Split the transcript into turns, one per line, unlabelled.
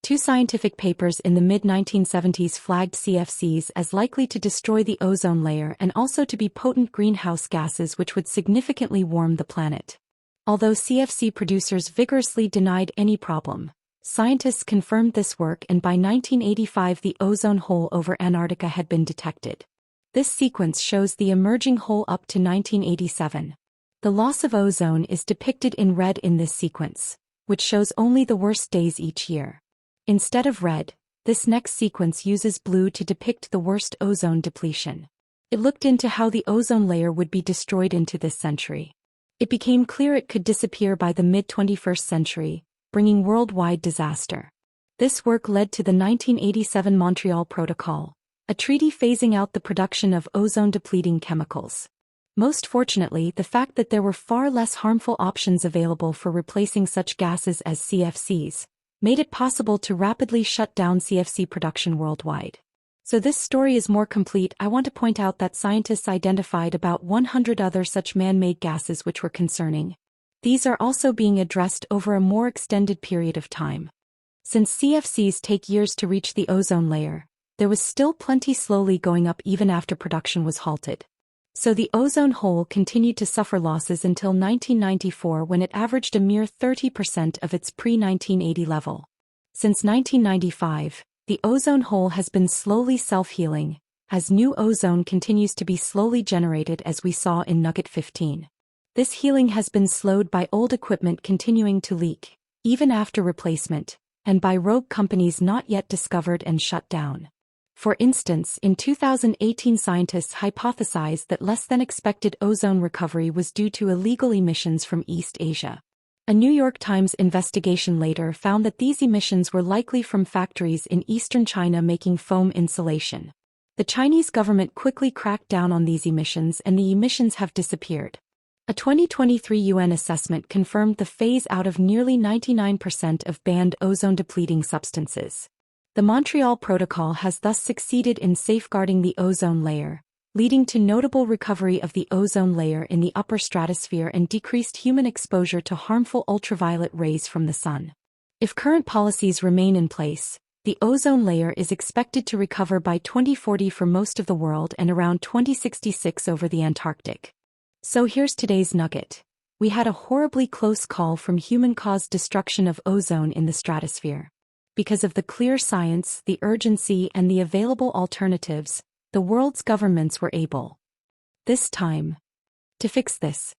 Two scientific papers in the mid-1970s flagged CFCs as likely to destroy the ozone layer and also to be potent greenhouse gases which would significantly warm the planet. Although CFC producers vigorously denied any problem, scientists confirmed this work, and by 1985 the ozone hole over Antarctica had been detected. This sequence shows the emerging hole up to 1987. The loss of ozone is depicted in red in this sequence, which shows only the worst days each year. Instead of red, this next sequence uses blue to depict the worst ozone depletion. It looked into how the ozone layer would be destroyed into this century. It became clear it could disappear by the mid-21st century, bringing worldwide disaster. This work led to the 1987 Montreal Protocol, a treaty phasing out the production of ozone-depleting chemicals. Most fortunately, the fact that there were far less harmful options available for replacing such gases as CFCs made it possible to rapidly shut down CFC production worldwide. So this story is more complete. I want to point out that scientists identified about 100 other such man-made gases which were concerning. These are also being addressed over a more extended period of time. Since CFCs take years to reach the ozone layer, there was still plenty slowly going up even after production was halted. So the ozone hole continued to suffer losses until 1994, when it averaged a mere 30% of its pre-1980 level. Since 1995, the ozone hole has been slowly self-healing, as new ozone continues to be slowly generated, as we saw in Nugget 15. This healing has been slowed by old equipment continuing to leak, even after replacement, and by rogue companies not yet discovered and shut down. For instance, in 2018 scientists hypothesized that less than expected ozone recovery was due to illegal emissions from East Asia. A New York Times investigation later found that these emissions were likely from factories in eastern China making foam insulation. The Chinese government quickly cracked down on these emissions, and the emissions have disappeared. A 2023 UN assessment confirmed the phase out of nearly 99% of banned ozone-depleting substances. The Montreal Protocol has thus succeeded in safeguarding the ozone layer, leading to notable recovery of the ozone layer in the upper stratosphere and decreased human exposure to harmful ultraviolet rays from the sun. If current policies remain in place, the ozone layer is expected to recover by 2040 for most of the world and around 2066 over the Antarctic. So here's today's nugget. We had a horribly close call from human-caused destruction of ozone in the stratosphere. Because of the clear science, the urgency, and the available alternatives, the world's governments were able, this time, to fix this.